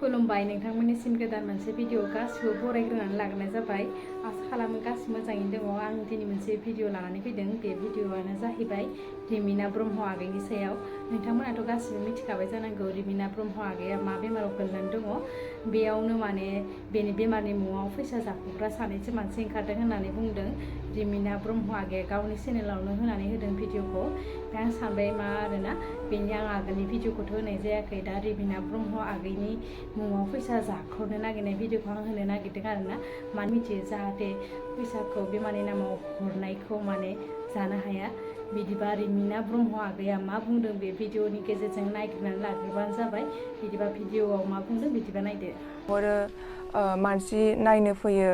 खुलुमबाय नोंथांमोननिसिम गोदान मोनसे भिडिअ गासिबो बरायग्रोनानै लाग्रोनाय जाबाय आसा खालामो गासिबो मोजाङैनो दङ आं दिनै मोनसे भिडिअ लानानै फैदों बे भिडिअआनो जाहैबाय रिमिना ब्रह्म आगैनि सायाव नोंथांमोनाथ' गासिबो मिथिखाबाय जानांगौ रिमिना ब्रह्म आगैया मा बेमाराव गोलैनानै दङ बेयावनो माने बेनि बेमारनि मुङाव फैसा जाख'ग्रा सानैसो मानसि ओंखारदों होननानै बुंदों रिमिना ब्रह्म आगैया गावनि चेनेलावनो होनानै होदों भिडिअखौ आं सानबाय मा आरोना बेनि आं आगोलनि भिडिअखौथ' होनाय जायाखै दा रिमिना ब्रह्म आगैनि मुङाव फैसा जाख्ल'नो नागिरनाय भिडिअखौ आं होनो नागिरदों आरोना मानो मिथियो जाहाथे फैसाखौ बेमारनि नामाव हरनायखौ माने जानो हाया बिदिबा रिमिना ब्रह्म आगैया मा बुंदों बे भिडिअनि गेजेरजों नायगिरनानै लाग्रोबानो जाबाय बिदिबा भिडिअआव मा बुंदों बिदिबा नायदो हरो मानसि नायनो फैयो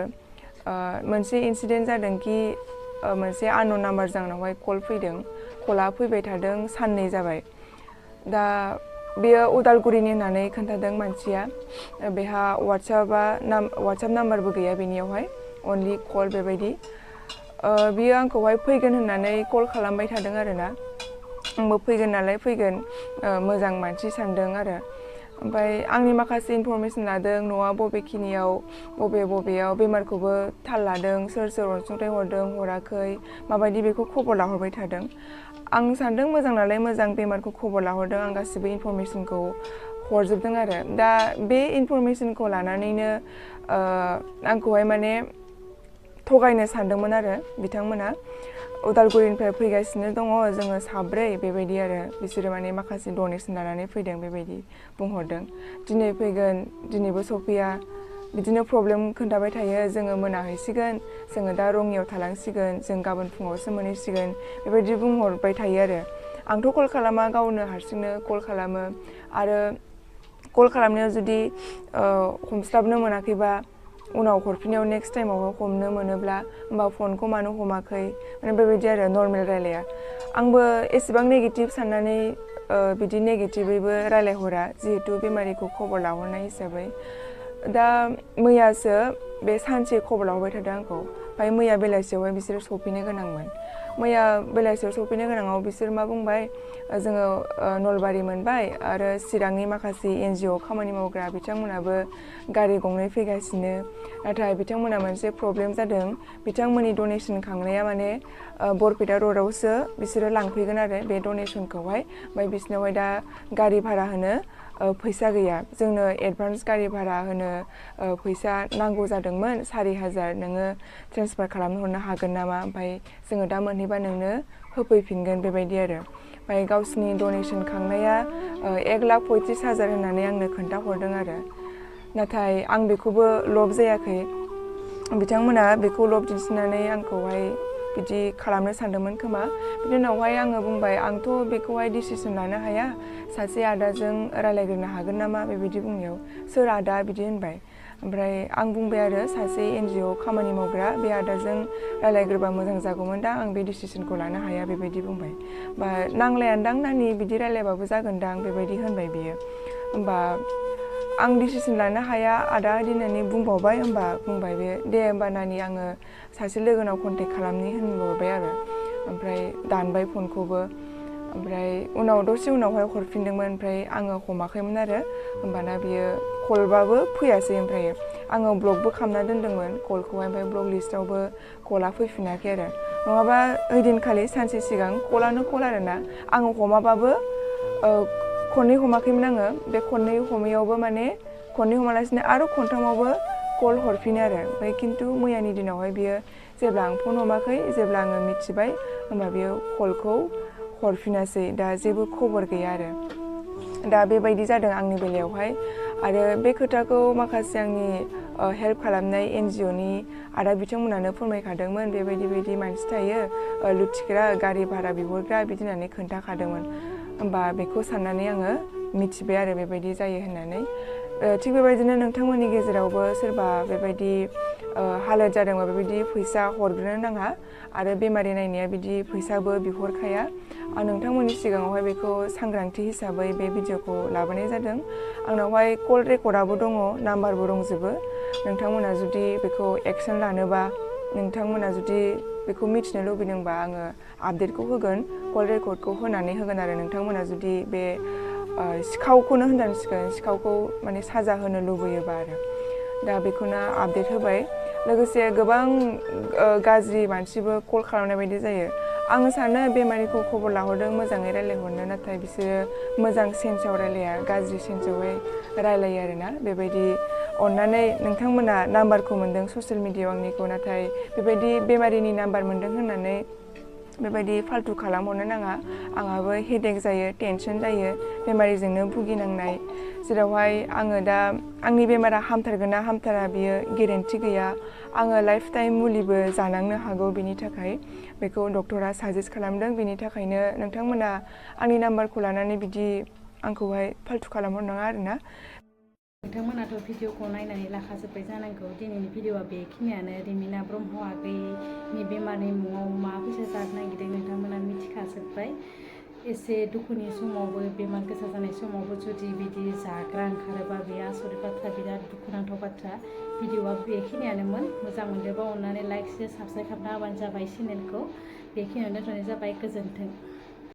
मोनसे इन्सिडेन्ट जादों कि मोनसे आननोन नाम्बार जोंनावहाय कल फैदों कला फैबाय थादों साननै जाबाय दा बेयो उदालगुरिनि होननानै खोन्थादों मानसिया बेहा वाट्सएप नाम्बारबो गैया बेनियावहाय अनलि कल बेबायदि बियो आंखौहाय फैगोन होननानै कल खालामबाय थादों आरोना आंबो फैगोन नालाय फैगोन मोजां मानसि सानदों आरो ओमफ्राय आंनि माखासे इनफरमेसन लादों न'आ बबेखिनियाव बबेयाव बेमारखौबो थाल लादों सोर अनसुंथाइ हरदों हराखै माबायदि बेखौ खबर लाहरबाय थादों आं सानदों मोजां नालाय मोजां बेमारखौ खबर लाहरदों आं गासिबो इनफरमेसनखौ हरजोबदों आरो दा बे इनफरमेसनखौ लानानैनो आंखौहाय माने थगायनो सानदोंमोन आरो बिथांमोना उदालगुरिनिफ्राय फैगासिनो दङ जोङो साब्रै बेबायदि आरो बिसोरो माने माखासे डनेसन लानानै फैदों बेबायदि बुंहरदों दिनै फैगोन दिनैबो सफैया बिदिनो प्रब्लेम खोन्थाबाय थायो जोङो मोनाहैसिगोन जोङो दा रङियाव थालांसिगोन जों गाबोन फुङावसो मोनहैसिगोन बेबायदि बुंहरबाय थायो आरो आंथ' कल खालामा गावनो हारसिंनो कल खालामो आरो कल खालामनायाव जुदि हमस्लाबनो मोनाखैबा उनाव हरफिननायाव नेक्स्ट टाइमाव हमनो मोनोब्ला होमबा फनखौ मानो हमाखै माने बेबायदि आरो नर्मेल रायलाया आंबो एसेबां नेगेटिभ साननानै बिदि नेगेटिभैबो रायलायहरा जिहेतु बेमारिखौ खबर लाहरनाय हिसाबै दा मैयासो बे सानसे खबर लाहरबाय थादों आंखौ ओमफ्राय मैया बेलासियावहाय बिसोरो सफैनो गोनांमोन मैया बेलासियाव सफैनो गोनाङाव बिसोर मा बुंबाय जोङो नलबारि मोनबाय आरो चिरांनि माखासे NGO खामानि मावग्रा बिथांमोनाबो गारि गंनै फैगासिनो नाथाय बिथांमोना मोनसे प्रब्लेम जादों बिथांमोननि डनेसन खांनाया माने बरपेटा र'डआवसो बिसोरो लांफैगोन आरो बे डनेसनखौहाय ओमफ्राय बिसोरनावहाय दा गारि भारा होनो फैसा गैया जोंनो एडभान्स गारि भारा होनो फैसा नांगौ जादोंमोन 4,000 नोङो ट्रेन्सफार खालामनो हरनो हागोन नामा ओमफ्राय जोङो दा मोनहैबा नोंनो होफैफिनगोन बेबायदि आरो ओमफ्राय गावसिनि डनेसन खांनाया 1,35,000 होननानै आंनो खोन्थाहरदों आरो नाथाय आं बेखौबो लब जायाखै बिथांमोना बेखौ लब दिन्थिनानै आंखौहाय बिदि खालामनो सानदोंमोन खोमा बिनि उनावहाय आङो बुंबाय आंथ' बेखौहाय डिसिसन लानो हाया सासे आदाजों रायलायग्रोनो हागोन नामा बेबायदि बुंनायाव सोर आदा बिदि होनबाय ओमफ्राय आं बुंबाय आरो सासे NGO खामानि मावग्रा बे आदाजों रायलायग्रोबा मोजां जागौमोन दा आं बे डिसिसनखौ लानो हाया बेबायदि बुंबाय बा नांलायानदां नानि बिदि रायलायबाबो जागोनदां बेबायदि होनबाय बियो होमबा आं डिसिसन लानो हाया आदा होननानै बुंबावबाय होमबा बुंबाय बे दे होमबा नानि आङो सासे लोगोनाव कन्टेक्ट खालामनि होनबावबाय आरो ओमफ्राय दानबाय फनखौबो ओमफ्राय उनाव दसे उनावहाय हरफिनदोंमोन ओमफ्राय आङो हमाखैमोन आरो होमबाना बियो कलबाबो फैयासै ओमफ्राय आङो ब्लकबो खालामना दोनदोंमोन कलखौहाय ओमफ्राय ब्लक लिस्टावबो कला फैफिनाखै आरो नङाबा ओइदिनखालि सानसे सिगां कलानो कल आरोना आङो हमाबाबो खननै हमाखैमोन आङो बे खननै हमैयावबो माने खननै हमालासिनो आरो खनथामावबो कल हरफिनो आरो ओमफ्राय खिन्थु मैयानि दिनावहाय बियो जेब्ला आं फन हमाखै जेब्ला आङो मिथिबाय होमबा बियो कलखौ हरफिनासै दा जेबो खबर गैया आरो दा बेबायदि जादों आंनि बेलायावहाय आरो बे खोथाखौ माखासे आंनि हेल्प खालामनाय NGOनि आदा बिथांमोनानो फोरमायखादोंमोन बेबायदि मानसि थायो लुथिग्रा गारि भारा बिहरग्रा बिदि होननानै खोन्थाखादोंमोन होमबा बेखौ साननानै आङो मिथिबाय आरो बेबायदि जायो होननानै थिग बेबायदिनो नोंथांमोननि गेजेरावबो सोरबा बेबायदि हालोद जादोंबा बेबायदि फैसा हरग्रोनो नाङा आरो बेमारि नायनाया बिदि फैसाबो बिहरखाया आं नोंथांमोननि सिगाङावहाय बेखौ सांग्रांथि हिसाबै बे भिडिअखौ लाबोनाय जादों आंनावहाय कल रेकर्डआबो दङ नाम्बारबो दंजोबो नोंथांमोना जुदि बेखौ एक्सन लानोबा नोंथांमोना जुदि बेखौ मिथिनो लुबैदोंबा आङो आपडेटखौ होगोन कल रेकर्डखौ होनानै होगोन आरो नोंथांमोना जुदि बे सिखावखौनो होननांसिगोन सिखावखौ माने साजा होनो लुबैयोबा आरो दा बेखौनो आपडेट होबाय लोगोसे गोबां गाज्रि मानसिबो कल खालामनाय बायदि जायो आङो सानो बेमारिखौ खबर लाहरदों मोजाङै रायलायहरनो नाथाय बिसोरो मोजां सेन्सआव रायलाया गाज्रि सेन्सआवहाय रायलायो आरोना बेबायदि अन्नानै नोंथांमोना नाम्बारखौ मोन्दों ससियेल मिडियायाव आंनिखौ नाथाय बेबायदि बेमारिनि नाम्बार मोन्दों होननानै बेबायदि फाल्तु खालामहरनो नाङा आंहाबो हेडेक जायो टेनसन जायो बेमारिजोंनो भुगिनांनाय जेरावहाय आङो दा आंनि बेमारा हामथारगोन ना हामथारा बियो गेरेन्टि गैया आङो लाइफ टाइम मुलिबो जानांनो हागौ बिनि थाखाय बेखौ डक्टरा साजेस्ट खालामदों बिनि थाखायनो नोंथांमोना आंनि नाम्बारखौ लानानै बिदि आंखौहाय फाल्तु खालामहरनाङा आरोना नोंथांमोनाथ' भिडिअखौ नायनानै लाखाजोब्बाय जानांगौ दिनैनि भिडिअआ बेखिनियानो रिमिना ब्रह्म आगैनि बेमारनि मुङाव मा फैसा जानो नागिरदों नोंथांमोना मिथिखाजोब्बाय एसे दुखुनि समावबो बेमार गोसा जानाय समावबो जुदि बिदि जाग्रा ओंखारोबा बे आसरित बाथ्रा बिराद दुखुनांथाव बाथ्रा भिडिअआ बेखिनियानोमोन मोजां मोनदोंबा अननानै लाइक शेयार साबसक्राइब खालामना होबानो जाबाय चेनेलखौ बेखिनियावनो दोनथ'नाय जाबाय गोजोन्थों